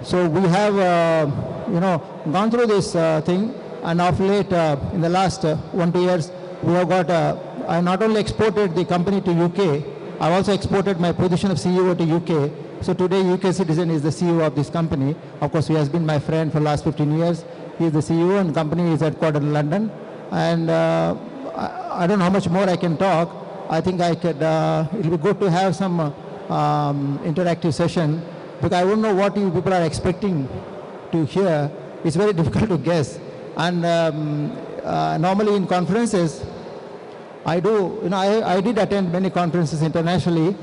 So we have, gone through this thing, and of late, in the last 1-2 years, we have got, I not only exported the company to UK, I've also exported my position of CEO to UK. So today, UK Citizen is the CEO of this company. Of course, he has been my friend for the last 15 years. He is the CEO, and the company is headquartered in London. And I don't know how much more I can talk. I think I could, it'll be good to have some interactive session, because I don't know what you people are expecting to hear. It's very difficult to guess. And normally in conferences, I did attend many conferences internationally,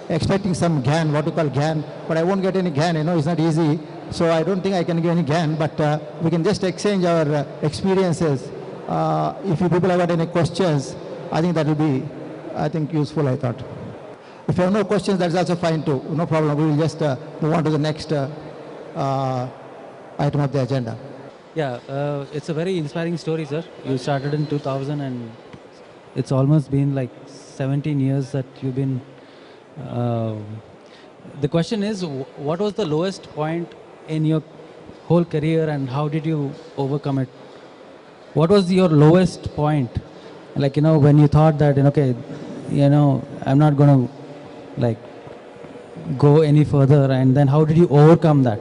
expecting some GAN, what you call GAN, but I won't get any GAN, it's not easy. So I don't think I can give any GAN, but we can just exchange our experiences. If you people have got any questions, I think that will be, useful, I thought. If you have no questions, that's also fine too, no problem. We will just move on to the next item of the agenda. Yeah, it's a very inspiring story, sir. You started in 2000 and it's almost been like 17 years that you've been... the question is, what was the lowest point in your whole career and how did you overcome it? What was your lowest point? Like, when you thought that, okay, I'm not going to go any further, and then how did you overcome that?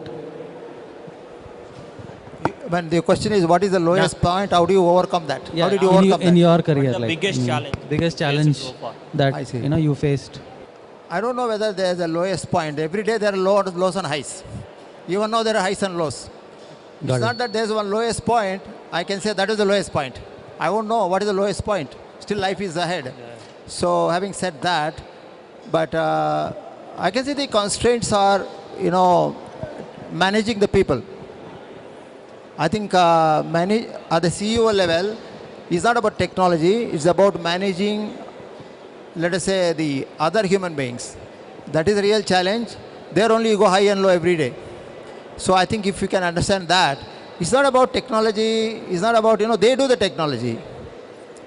When the question is, what is the lowest point? How do you overcome that? Yeah, how did you overcome in that? your career, the biggest challenge? Biggest challenge that you faced. I don't know whether there is a lowest point. Every day there are lows and highs. Even now there are highs and lows. It's not that there is one lowest point. I can say that is the lowest point. I won't know what is the lowest point. Still life is ahead. Yeah. So having said that, but I can say the constraints are, managing the people. I think at the CEO level, it's not about technology. It's about managing, let us say, the other human beings. That is a real challenge. There only you go high and low every day. So I think if you can understand that, it's not about technology. It's not about, they do the technology.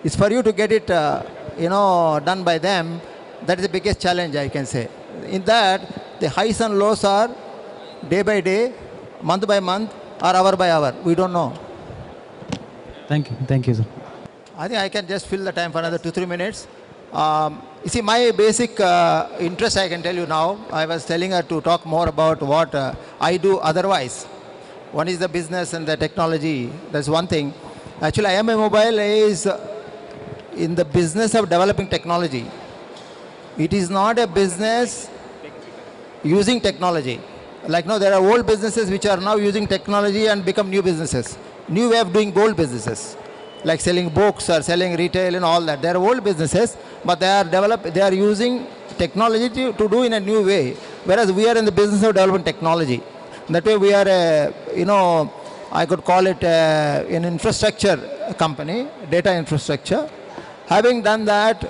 It's for you to get it, done by them. That is the biggest challenge, I can say. In that, the highs and lows are day by day, month by month, or hour by hour. We don't know. Thank you. Thank you, sir. I think I can just fill the time for another 2-3 minutes. You see, my basic interest, I can tell you now, I was telling her to talk more about what I do otherwise. One is the business and the technology. That's one thing. Actually, IMI Mobile is in the business of developing technology. It is not a business using technology. Like now, there are old businesses which are now using technology and become new businesses. New way of doing old businesses. Like selling books or selling retail and all that. They are old businesses, but they are using technology to do in a new way. Whereas we are in the business of developing technology. That way we are I could call it an infrastructure company, data infrastructure. Having done that,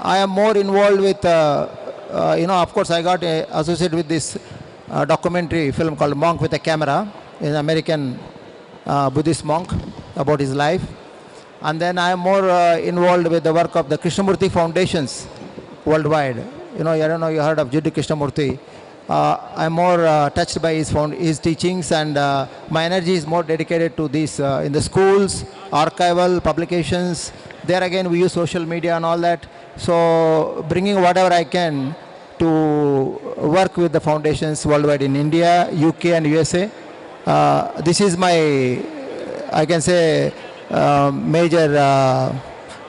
I am more involved with, of course I got associated with this documentary film called Monk with a Camera, an American Buddhist monk about his life. And then I am more involved with the work of the Krishnamurti foundations worldwide. I don't know, you heard of Judy Krishnamurti. I'm more touched by his teachings, and my energy is more dedicated to this in the schools, archival, publications. There again, we use social media and all that. So bringing whatever I can to work with the foundations worldwide in India, UK and USA. This is my, I can say, major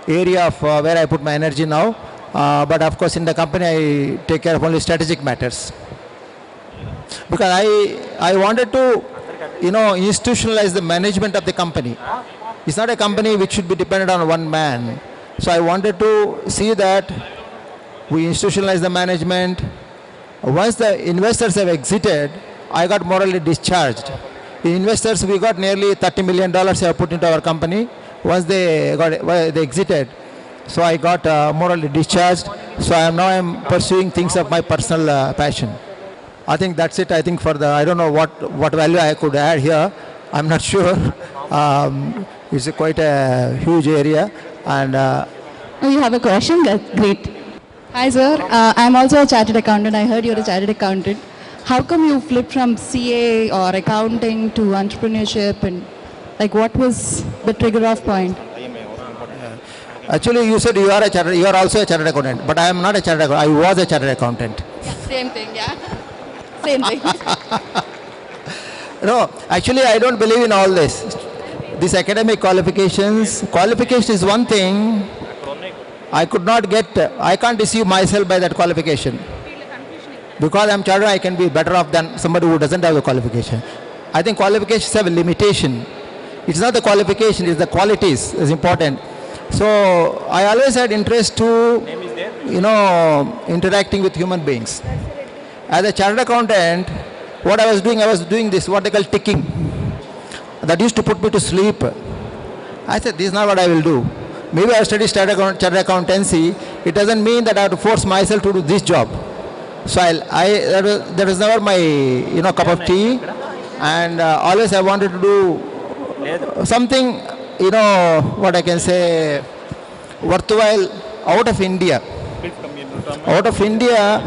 area of where I put my energy now. But of course in the company I take care of only strategic matters. Because I wanted to, institutionalize the management of the company. It's not a company which should be dependent on one man. So I wanted to see that we institutionalize the management. Once the investors have exited, I got morally discharged. The investors, we got nearly $30 million have put into our company. Once they exited, so I got morally discharged. So I am pursuing things of my personal passion. I think that's it. I think for I don't know what value I could add here. I'm not sure. It's quite a huge area. And you have a question? That's great. Hi, sir. I'm also a chartered accountant. I heard you're a chartered accountant. how come you flipped from CA or accounting to entrepreneurship, and like what was the trigger off point? Actually, you said you are also a chartered accountant, but I am not a chartered accountant. I was a chartered accountant. Yeah, same thing, yeah. Same thing. No, actually, I don't believe in all this. These academic qualifications, qualification is one thing. I could not get, I can't deceive myself by that qualification. Because I'm chartered, I can be better off than somebody who doesn't have the qualification. I think qualifications have a limitation. It's not the qualification, it's the qualities is important. So I always had interest to, interacting with human beings. As a chartered accountant, what I was doing this, what they call ticking. That used to put me to sleep. I said, this is not what I will do. Maybe I study chartered accountancy. It doesn't mean that I have to force myself to do this job. So that was never my cup of tea. And always I wanted to do something, what I can say, worthwhile out of India. Out of India,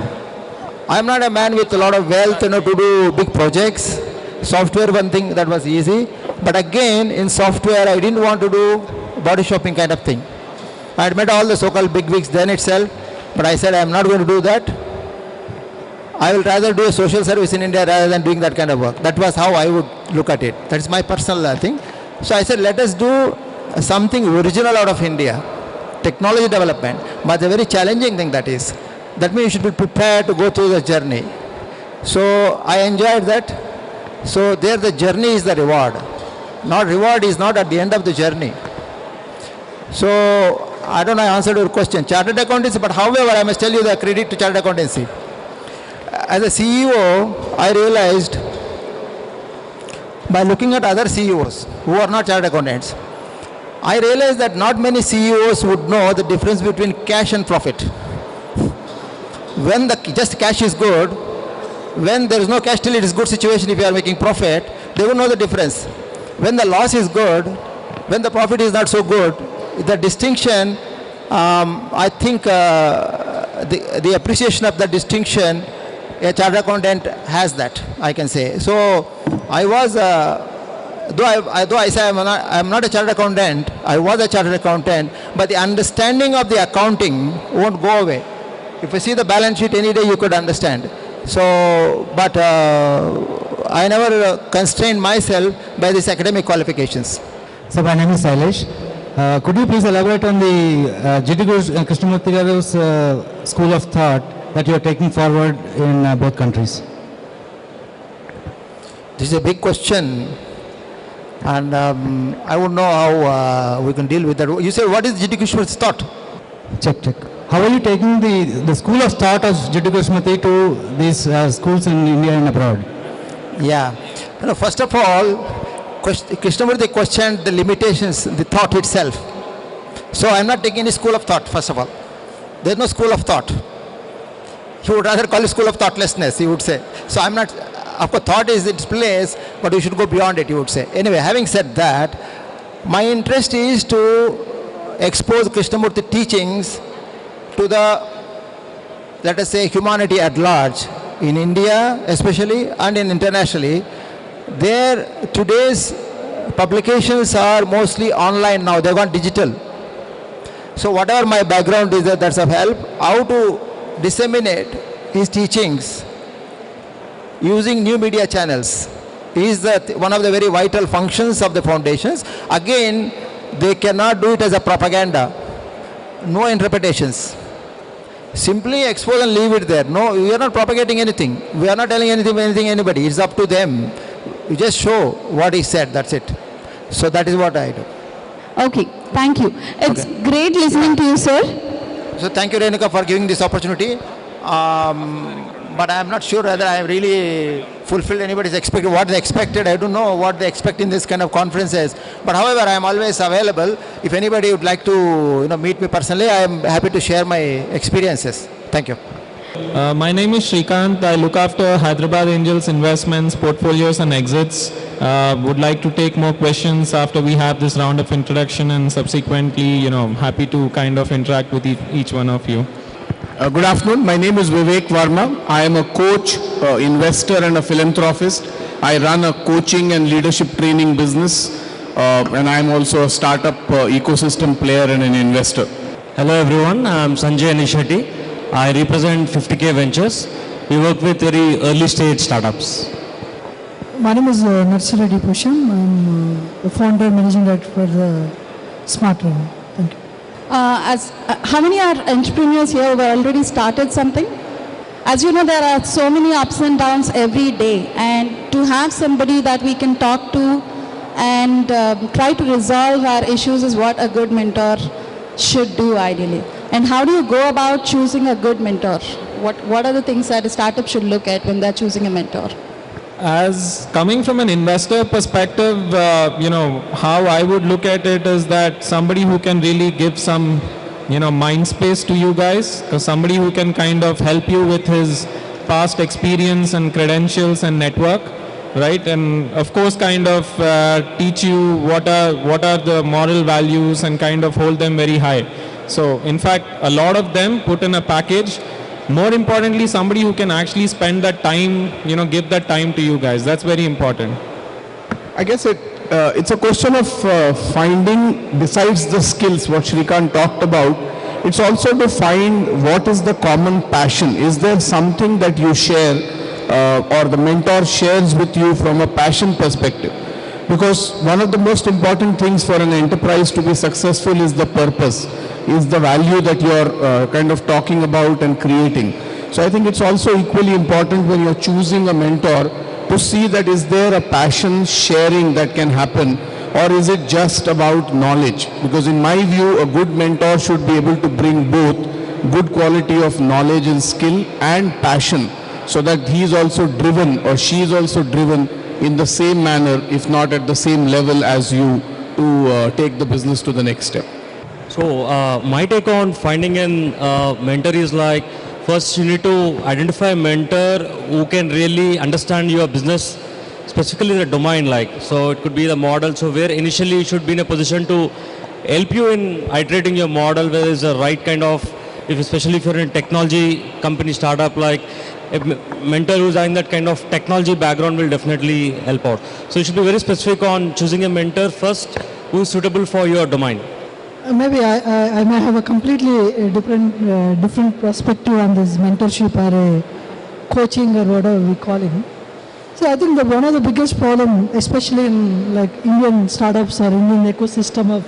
I'm not a man with a lot of wealth, to do big projects. Software, one thing that was easy. But again, in software, I didn't want to do body shopping kind of thing. I had met all the so-called bigwigs then itself, but I said I'm not going to do that. I will rather do a social service in India rather than doing that kind of work. That was how I would look at it. That is my personal thing. So I said, let us do something original out of India. Technology development, but a very challenging thing that is. That means you should be prepared to go through the journey. So I enjoyed that. So there the journey is the reward. Reward is not at the end of the journey. So I don't know, I answered your question. Chartered accountancy, but however, I must tell you the credit to chartered accountancy. As a CEO, I realized by looking at other CEOs who are not chartered accountants, I realized that not many CEOs would know the difference between cash and profit. When just cash is good, when there is no cash, till it is good situation if you are making profit, they will know the difference. When the loss is good, when the profit is not so good, the distinction, I think the appreciation of the distinction, a chartered accountant has that, I can say. So I was, though I say I'm not a chartered accountant, I was a chartered accountant, but the understanding of the accounting won't go away. If you see the balance sheet any day, you could understand. So, but I never constrained myself by these academic qualifications. So my name is Sailesh. Could you please elaborate on the Krishnamurti Garu's school of thought that you are taking forward in both countries? This is a big question, and I wouldn't know how we can deal with that. You said, what is G.T. Krishnamurti's thought? Check. How are you taking the school of thought of G.T. Krishnamurti to these schools in India and abroad? Yeah. First of all, Krishnamurti questioned the limitations, the thought itself. So I'm not taking any school of thought, first of all. There's no school of thought. He would rather call it school of thoughtlessness, he would say. So I'm not, of course, thought is its place, but we should go beyond it, he would say. Anyway, having said that, my interest is to expose Krishnamurti teachings to the, let us say, humanity at large, in India especially and in internationally. Today's publications are mostly online now, they've gone digital. So whatever my background is, that's of help. How to disseminate his teachings using new media channels is one of the very vital functions of the foundations. Again, they cannot do it as a propaganda. No interpretations. Simply expose and leave it there. No, we are not propagating anything. We are not telling anything anybody. It's up to them. You just show what he said, that's it. So that is what I do. Okay, thank you. It's great listening to you, sir. So thank you, Renuka, for giving this opportunity. But I am not sure whether I have really fulfilled anybody's expectation. What they expected, I don't know what they expect in this kind of conferences. But however, I am always available. If anybody would like to meet me personally, I am happy to share my experiences. Thank you. My name is Shrikant. I look after Hyderabad Angels investments, portfolios and exits. Would like to take more questions after we have this round of introduction, and subsequently, happy to kind of interact with each one of you. Good afternoon. My name is Vivek Varma. I am a coach, investor and a philanthropist. I run a coaching and leadership training business and I am also a startup ecosystem player and an investor. Hello everyone, I am Sanjay Anishetty. I represent 50K Ventures. We work with very early stage startups. My name is Narsireddy Pusham. I'm the founder and managing director for the Smart Training. Thank you. How many are entrepreneurs here who have already started something? As you know, there are so many ups and downs every day, and to have somebody that we can talk to and try to resolve our issues is what a good mentor should do ideally. And how do you go about choosing a good mentor? What are the things that a startup should look at when they're choosing a mentor? As coming from an investor perspective, how I would look at it is that somebody who can really give some, mind space to you guys, somebody who can kind of help you with his past experience and credentials and network, right? And of course, kind of teach you what are the moral values and kind of hold them very high. So in fact, a lot of them put in a package. More importantly, somebody who can actually spend that time, give that time to you guys. That's very important. I guess it's a question of finding, besides the skills, what Shrikant talked about, it's also to find what is the common passion. Is there something that you share or the mentor shares with you from a passion perspective? Because one of the most important things for an enterprise to be successful is the purpose, is the value that you're kind of talking about and creating. So I think it's also equally important when you're choosing a mentor to see that is there a passion sharing that can happen, or is it just about knowledge? Because in my view, a good mentor should be able to bring both good quality of knowledge and skill and passion, so that he is also driven or she is also driven in the same manner, if not at the same level as you, to take the business to the next step. So my take on finding a mentor is like, first you need to identify a mentor who can really understand your business, specifically the domain like. So it could be the model, so where initially you should be in a position to help you in iterating your model, whether it's the right kind of, especially if you're in a technology company startup, like a mentor who's in that kind of technology background will definitely help out. So you should be very specific on choosing a mentor first who is suitable for your domain. Maybe I may have a completely different perspective on this mentorship or coaching or whatever we call it. So I think that one of the biggest problem, especially in like Indian startups or Indian ecosystem of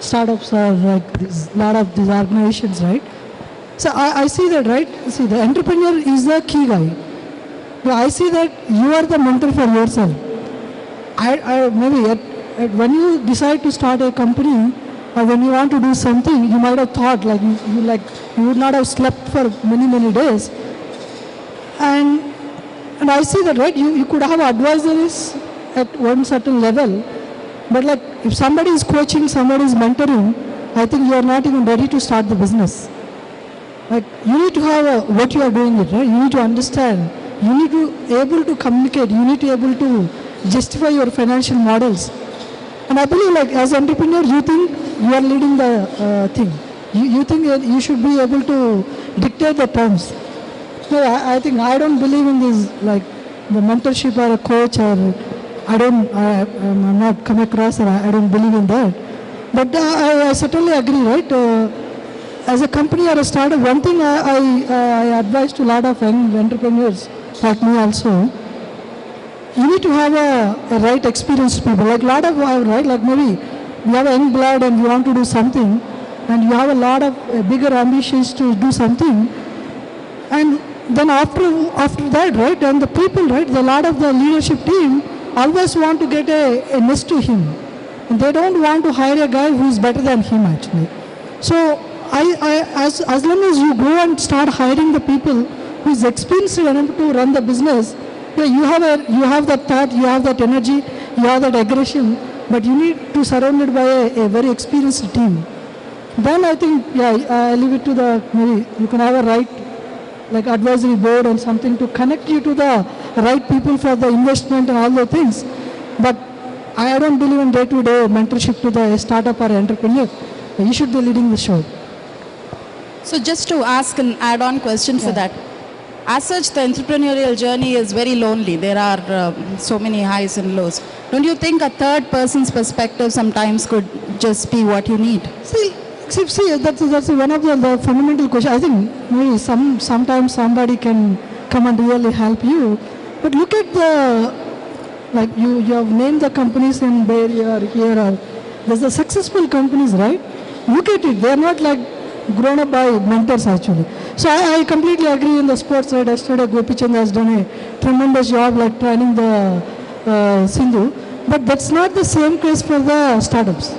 startups, are like this lot of these organizations, right? So I see that, right? See, the entrepreneur is the key guy. But I see that you are the mentor for yourself. Maybe when you decide to start a company, or when you want to do something, you might have thought like you would not have slept for many days. And I see that, right? You could have advisories at one certain level, but like if somebody is coaching, somebody is mentoring, I think you are not even ready to start the business. Like you need to have what you are doing it, right? You need to understand. You need to be able to communicate. You need to be able to justify your financial models. And I believe, like as an entrepreneur, you think you are leading the thing. You think that you should be able to dictate the terms. No, I think I don't believe in this, like the mentorship or a coach, or I'm not come across, or I don't believe in that. But I certainly agree, right? As a company or a startup, one thing I advise to a lot of young entrepreneurs like me also, you need to have a right experienced people. Like a lot of, right, like maybe you have a young blood and you want to do something, and you have a lot of bigger ambitions to do something, and then after that, right, and the people, right, a lot of the leadership team always want to get a next to him. And they don't want to hire a guy who is better than him actually. So as long as you go and start hiring the people who is experienced enough to run the business, yeah, you have that thought, you have that energy, you have that aggression, but you need to surround it by a very experienced team. Then I think, yeah, I leave it to maybe you can have a right, like advisory board and something to connect you to the right people for the investment and all those things. But I don't believe in day-to-day mentorship to the startup or entrepreneur. You should be leading the show. So just to ask an add-on question for that. As such, the entrepreneurial journey is very lonely. There are so many highs and lows. Don't you think a third person's perspective sometimes could just be what you need? See, that's one of the fundamental questions. I think maybe sometimes somebody can come and really help you. But look at like you have named the companies in Bay Area or here. There's the successful companies, right? Look at it. They're not like grown up by mentors actually. So I completely agree in the sports side. Yesterday Gopichand has done a tremendous job like training the Sindhu. But that's not the same case for the startups.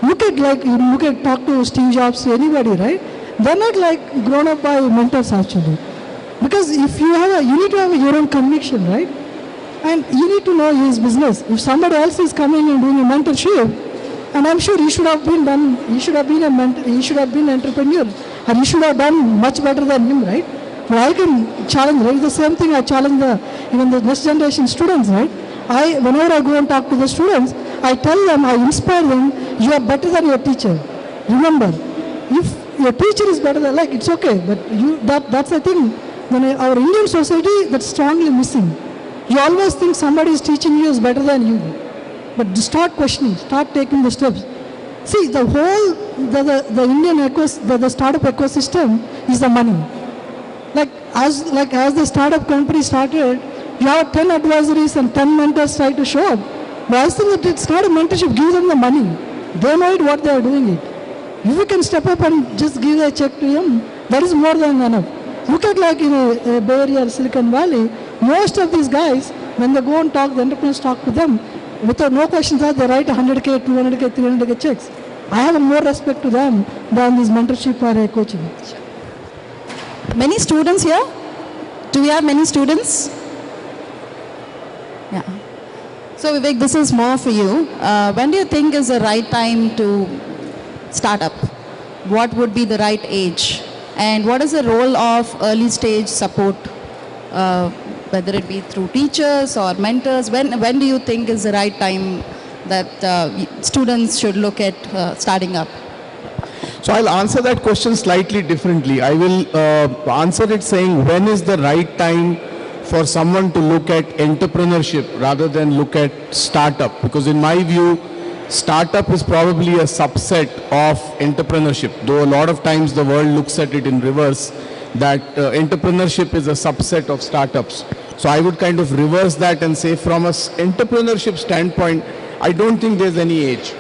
Look at talk to Steve Jobs, anybody, right? They're not like grown up by mentors actually. Because if you need to have your own conviction, right? And you need to know his business. If somebody else is coming and doing a mentorship, and I'm sure he should have been a mentor, he should have been an entrepreneur, and he should have done much better than him, right? But I can challenge, right? The same thing I challenge even the next generation students, right? Whenever I go and talk to the students, I tell them, I inspire them, you are better than your teacher. Remember, if your teacher is better than, like, it's okay, but that's the thing. When our Indian society, that's strongly missing. You always think somebody is teaching you is better than you. But start questioning, start taking the steps. See, the whole, the Indian the startup ecosystem is the money. Like as the startup company started, you have 10 advisories and 10 mentors try to show up. But I think that it's not a mentorship, give them the money. They know it, what they are doing it. If you can step up and just give a check to him, that is more than enough. Look at like in a Bay Area or Silicon Valley, most of these guys, when they go and talk, the entrepreneurs talk to them, without no questions asked, they write 100K, 200K, 300K checks. I have more respect to them than this mentorship or coaching. Many students here? Do we have many students? Yeah. So Vivek, this is more for you. When do you think is the right time to start up? What would be the right age? And what is the role of early stage support, whether it be through teachers or mentors? When do you think is the right time that students should look at starting up? So I'll answer that question slightly differently. I will answer it saying when is the right time for someone to look at entrepreneurship rather than look at startup. Because in my view, startup is probably a subset of entrepreneurship, though a lot of times the world looks at it in reverse, that entrepreneurship is a subset of startups. So I would kind of reverse that and say from a entrepreneurship standpoint, I don't think there's any age.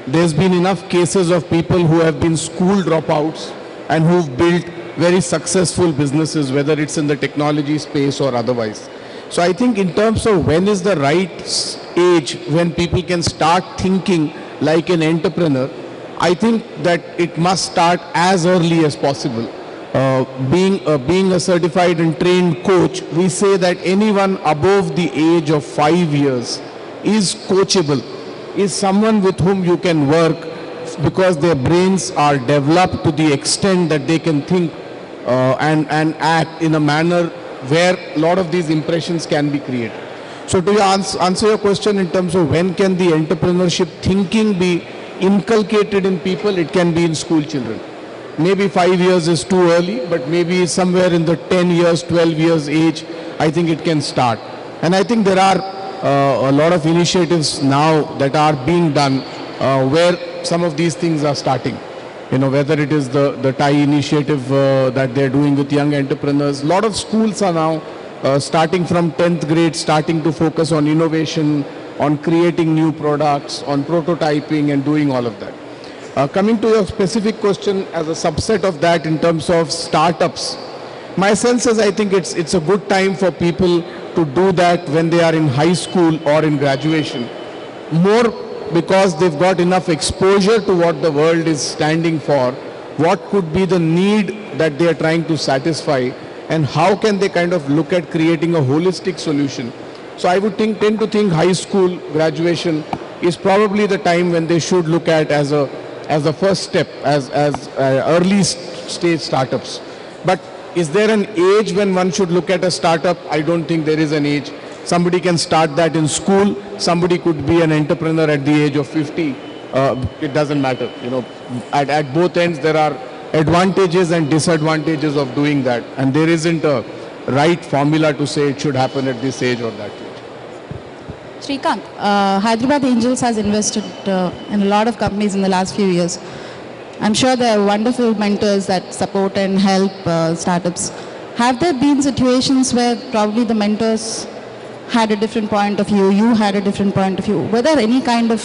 There's been enough cases of people who have been school dropouts and who've built very successful businesses, whether it's in the technology space or otherwise. So I think in terms of when is the right age when people can start thinking like an entrepreneur, I think that it must start as early as possible. Being a certified and trained coach, we say that anyone above the age of 5 years is coachable, is someone with whom you can work because their brains are developed to the extent that they can think and act in a manner where a lot of these impressions can be created. So to answer your question in terms of when can the entrepreneurship thinking be inculcated in people, it can be in school children. Maybe 5 years is too early, but maybe somewhere in the 10 years, 12 years age, I think it can start. And I think there are a lot of initiatives now that are being done where some of these things are starting. You know, whether it is the TIE initiative that they're doing with young entrepreneurs. A lot of schools are now starting from 10th grade, starting to focus on innovation, on creating new products, on prototyping and doing all of that. Coming to your specific question as a subset of that in terms of startups, my sense is I think it's a good time for people to do that when they are in high school or in graduation. More because they've got enough exposure to what the world is standing for, what could be the need that they are trying to satisfy, and how can they kind of look at creating a holistic solution. So I would tend to think high school graduation is probably the time when they should look at as a first step, as early stage startups. But is there an age when one should look at a startup? I don't think there is an age. Somebody can start that in school. Somebody could be an entrepreneur at the age of 50. It doesn't matter. You know, at both ends there are advantages and disadvantages of doing that. And there isn't a right formula to say it should happen at this age or that age. Srikanth, Hyderabad Angels has invested in a lot of companies in the last few years. I'm sure there are wonderful mentors that support and help startups. Have there been situations where probably the mentors had a different point of view, you had a different point of view? Were there any kind of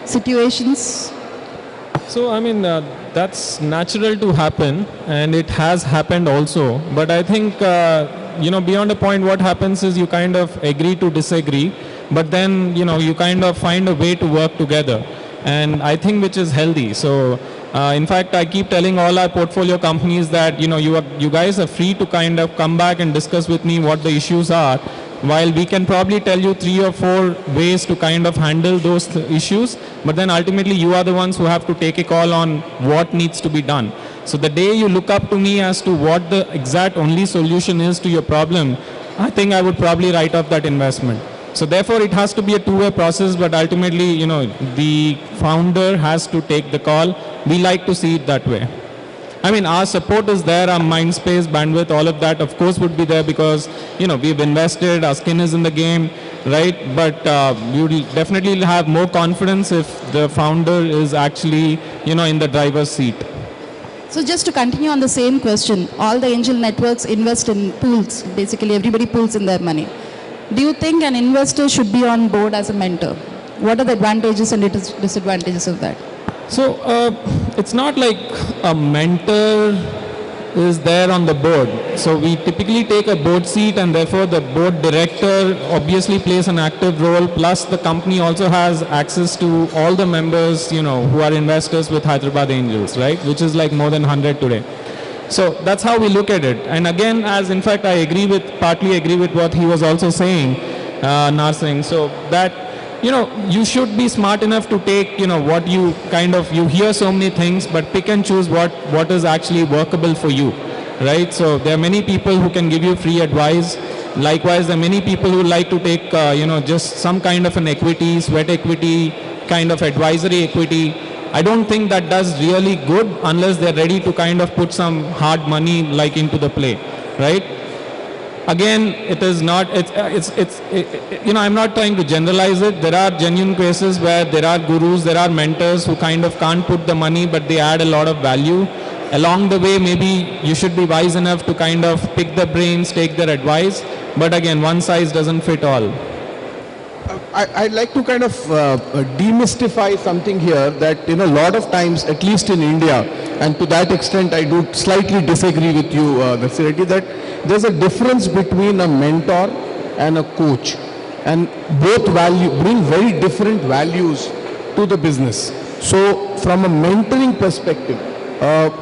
situations? So, I mean, that's natural to happen, and it has happened also. But I think, beyond a point, what happens is you kind of agree to disagree, but then, you kind of find a way to work together. And I think which is healthy. So, in fact, I keep telling all our portfolio companies that, you guys are free to kind of come back and discuss with me what the issues are, while we can probably tell you 3 or 4 ways to kind of handle those issues, but then ultimately you are the ones who have to take a call on what needs to be done. So the day you look up to me as to what the exact only solution is to your problem, I think I would probably write off that investment. So therefore it has to be a two-way process, but ultimately, the founder has to take the call. We like to see it that way. I mean, our support is there, our mind space, bandwidth, all of that, of course, would be there because, we've invested, our skin is in the game, right? But you'll definitely have more confidence if the founder is actually, in the driver's seat. So just to continue on the same question, all the angel networks invest in pools. Basically, everybody pools in their money. Do you think an investor should be on board as a mentor? What are the advantages and disadvantages of that? So it's not like a mentor is there on the board. So we typically take a board seat, and therefore the board director obviously plays an active role. Plus the company also has access to all the members, who are investors with Hyderabad Angels, right? Which is like more than 100 today. So that's how we look at it. And again, as in fact I partly agree with what he was also saying, Narsingh. So that you should be smart enough to take, what you you hear so many things, but pick and choose what is actually workable for you, right? So there are many people who can give you free advice. Likewise, there are many people who like to take, just some kind of an equity, sweat equity, kind of advisory equity. I don't think that does really good unless they're ready to kind of put some hard money like into the play, right? Again, it is not, I'm not trying to generalize it. There are genuine cases where there are gurus, there are mentors who kind of can't put the money, but they add a lot of value. Along the way, maybe you should be wise enough to kind of pick the brains, take their advice. But again, one size doesn't fit all. I'd like to kind of demystify something here that, a lot of times, at least in India, and to that extent I do slightly disagree with you, Mr. Reddy, that there's a difference between a mentor and a coach. And both bring very different values to the business. So from a mentoring perspective,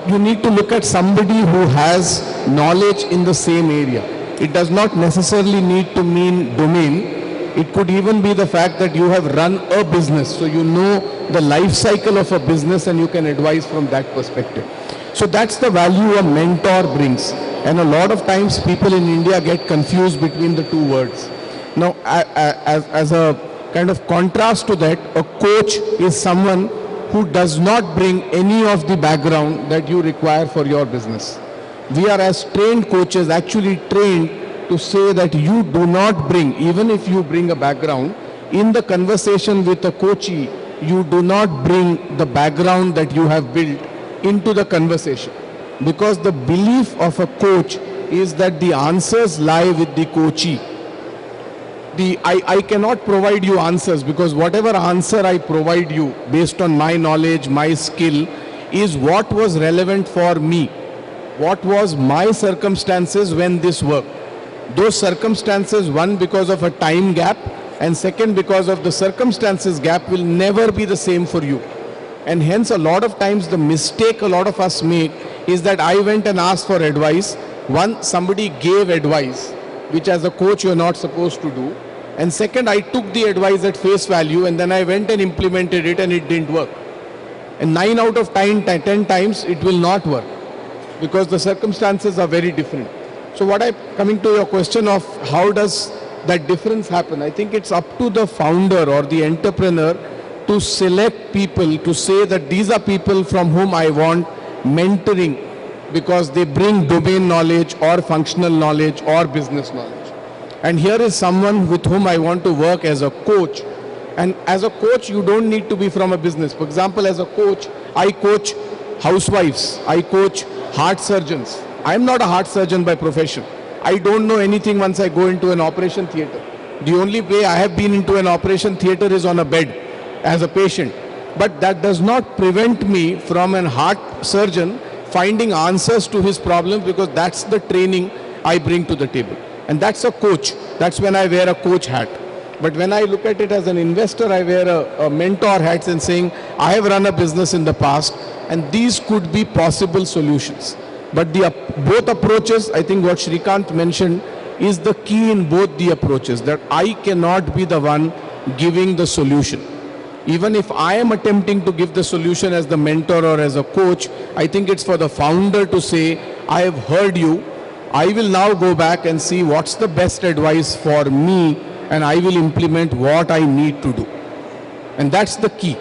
you need to look at somebody who has knowledge in the same area. It does not necessarily need to mean domain. It could even be the fact that you have run a business, so you know the life cycle of a business and you can advise from that perspective. So that's the value a mentor brings. And a lot of times people in India get confused between the two words. Now, as a kind of contrast to that, a coach is someone who does not bring any of the background that you require for your business. We are, as trained coaches, actually trained to say that you do not bring, even if you bring a background, in the conversation with a coachee, you do not bring the background that you have built into the conversation. Because the belief of a coach is that the answers lie with the coachee. I cannot provide you answers, because whatever answer I provide you based on my knowledge, my skill, is what was relevant for me. What was my circumstances when this worked. Those circumstances, one because of a time gap, and second because of the circumstances gap, will never be the same for you. And hence a lot of times the mistake a lot of us make is that I went and asked for advice. One, somebody gave advice, which as a coach you're not supposed to do. And second, I took the advice at face value and then I went and implemented it and it didn't work. And 9 out of 10 times it will not work because the circumstances are very different. So coming to your question of how does that difference happen, I think it's up to the founder or the entrepreneur to select people, to say that these are people from whom I want mentoring because they bring domain knowledge or functional knowledge or business knowledge. And here is someone with whom I want to work as a coach. And as a coach, you don't need to be from a business. For example, as a coach, I coach housewives, I coach heart surgeons. I'm not a heart surgeon by profession. I don't know anything once I go into an operation theater. The only way I have been into an operation theater is on a bed as a patient. But that does not prevent me from an heart surgeon finding answers to his problems, because that's the training I bring to the table. And that's a coach. That's when I wear a coach hat. But when I look at it as an investor, I wear a mentor hat and saying, I have run a business in the past and these could be possible solutions. But both approaches, I think what Shrikant mentioned is the key in both the approaches, that I cannot be the one giving the solution. Even if I am attempting to give the solution as the mentor or as a coach, I think it's for the founder to say, I have heard you. I will now go back and see what's the best advice for me, and I will implement what I need to do. And that's the key.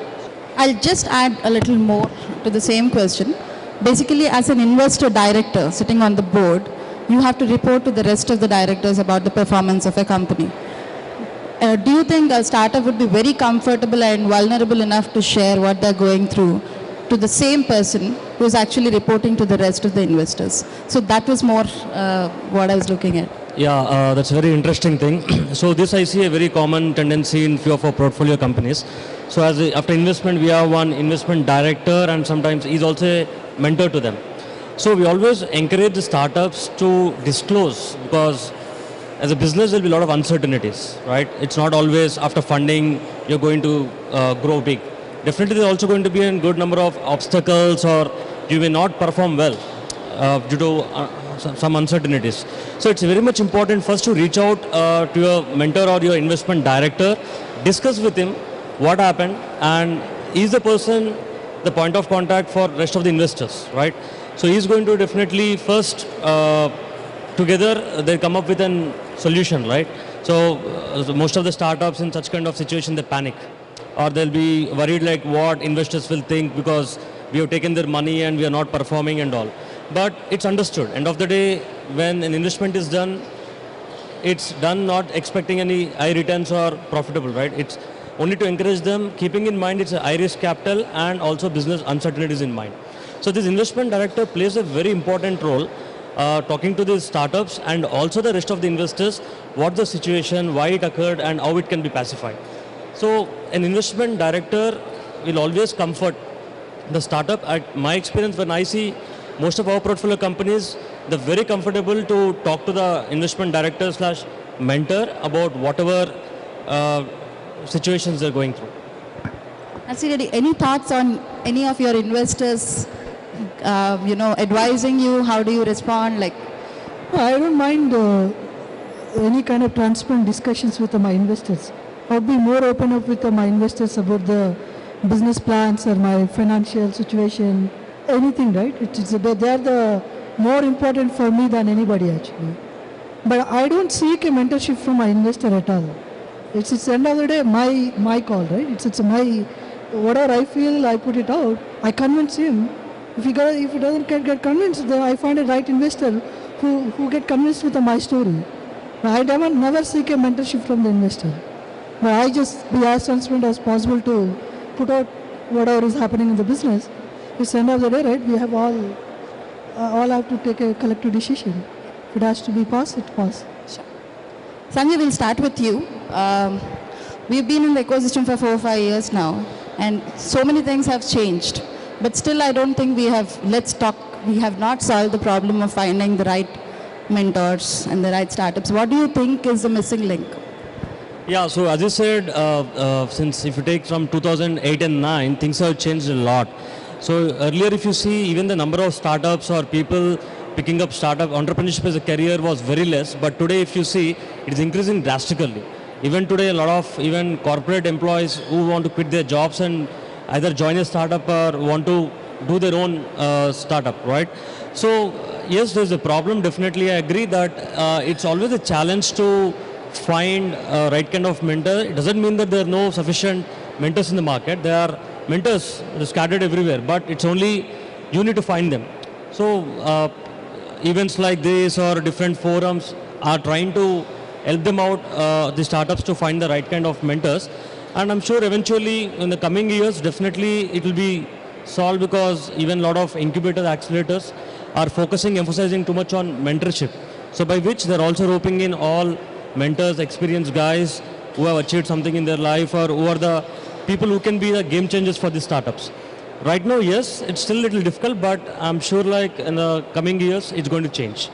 I'll just add a little more to the same question. Basically, as an investor director sitting on the board, you have to report to the rest of the directors about the performance of a company. Do you think a startup would be very comfortable and vulnerable enough to share what they're going through to the same person who is actually reporting to the rest of the investors? So that was more what I was looking at. Yeah, that's a very interesting thing. So this I see a very common tendency in few of our portfolio companies. So after investment, we have one investment director, and sometimes he's also a mentor to them. So we always encourage the startups to disclose, because as a business there will be a lot of uncertainties, right? It's not always after funding you're going to grow big. Definitely there's also going to be a good number of obstacles, or you may not perform well due to some uncertainties. So it's very much important first to reach out to your mentor or your investment director, discuss with him what happened, and is the person the point of contact for rest of the investors, right? So he's going to definitely first together they come up with a solution, right? So most of the startups in such kind of situation, they panic, or they'll be worried like what investors will think because we have taken their money and we are not performing and all. But it's understood. End of the day, when an investment is done, it's done not expecting any high returns or profitable, right? It's only to encourage them, keeping in mind it's a high risk capital and also business uncertainties in mind. So this investment director plays a very important role, talking to these startups and also the rest of the investors, what the situation, why it occurred, and how it can be pacified. So an investment director will always comfort the startup. At my experience, when I see most of our portfolio companies, they're very comfortable to talk to the investment director / mentor about whatever situations they're going through. Actually, any thoughts on any of your investors, advising you? How do you respond? Like, I don't mind any kind of transparent discussions with my investors. I would be more open up with my investors about the business plans or my financial situation, anything, right? They are the more important for me than anybody actually. But I don't seek a mentorship from my investor at all. It's the end of the day my call, right? It's my, whatever I feel, I put it out. I convince him. If he doesn't get convinced, then I find a right investor who get convinced with my story. I never seek a mentorship from the investor. But I just be as transparent as possible to put out whatever is happening in the business. It's the end of the day, right? We have all have to take a collective decision. If it has to be passed, it passes. Sure. Sanjay, we'll start with you. We've been in the ecosystem for 4 or 5 years now, and so many things have changed. But still, I don't think we have not solved the problem of finding the right mentors and the right startups. What do you think is the missing link? Yeah, so as you said, since if you take from 2008 and 9, things have changed a lot. So earlier, if you see, even the number of startups or people picking up startup entrepreneurship as a career was very less. But today, if you see, it is increasing drastically. Even today, a lot of even corporate employees who want to quit their jobs and either join a startup or want to do their own startup, right? So yes, there's a problem. Definitely, I agree that it's always a challenge to find right kind of mentor. It doesn't mean that there are no sufficient mentors in the market. There are mentors scattered everywhere, but it's only you need to find them. So events like this or different forums are trying to help them out, the startups, to find the right kind of mentors. And I'm sure eventually in the coming years, definitely it will be solved, because even a lot of incubators, accelerators are focusing, emphasizing too much on mentorship. So by which they're also roping in all mentors, experienced guys who have achieved something in their life, or who are the people who can be the game changers for the startups. Right now, yes, it's still a little difficult, but I'm sure like in the coming years, it's going to change.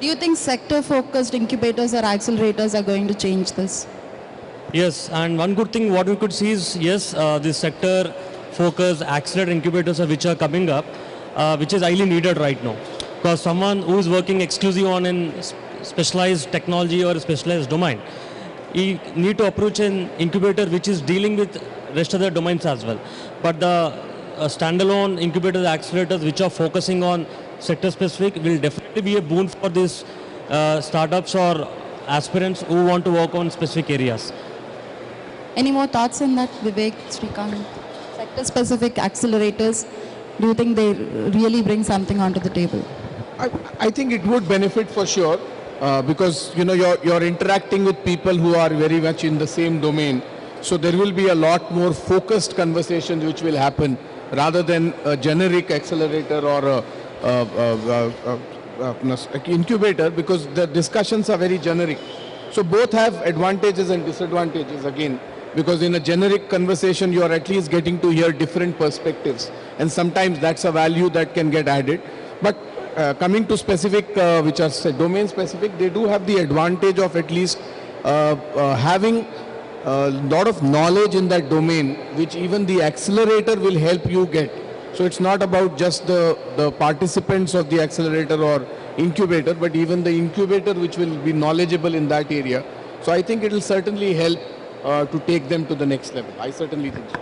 Do you think sector-focused incubators or accelerators are going to change this? Yes, and one good thing what we could see is, yes, this sector focus accelerator incubators which are coming up, which is highly needed right now. Because someone who is working exclusively on a specialized technology or a specialized domain, he need to approach an incubator which is dealing with rest of the domains as well. But the standalone incubators, accelerators which are focusing on sector specific will definitely be a boon for these startups or aspirants who want to work on specific areas. Any more thoughts on that, Vivek, Srikanth? Sector-specific accelerators, do you think they really bring something onto the table? I think it would benefit for sure, because you're interacting with people who are very much in the same domain. So there will be a lot more focused conversations which will happen, rather than a generic accelerator or a incubator, because the discussions are very generic. So both have advantages and disadvantages again, because in a generic conversation you are at least getting to hear different perspectives, and sometimes that's a value that can get added. But coming to specific, which are domain specific, they do have the advantage of at least having a lot of knowledge in that domain, which even the accelerator will help you get. So it's not about just the participants of the accelerator or incubator, but even the incubator which will be knowledgeable in that area. So I think it will certainly help to take them to the next level. I certainly think so.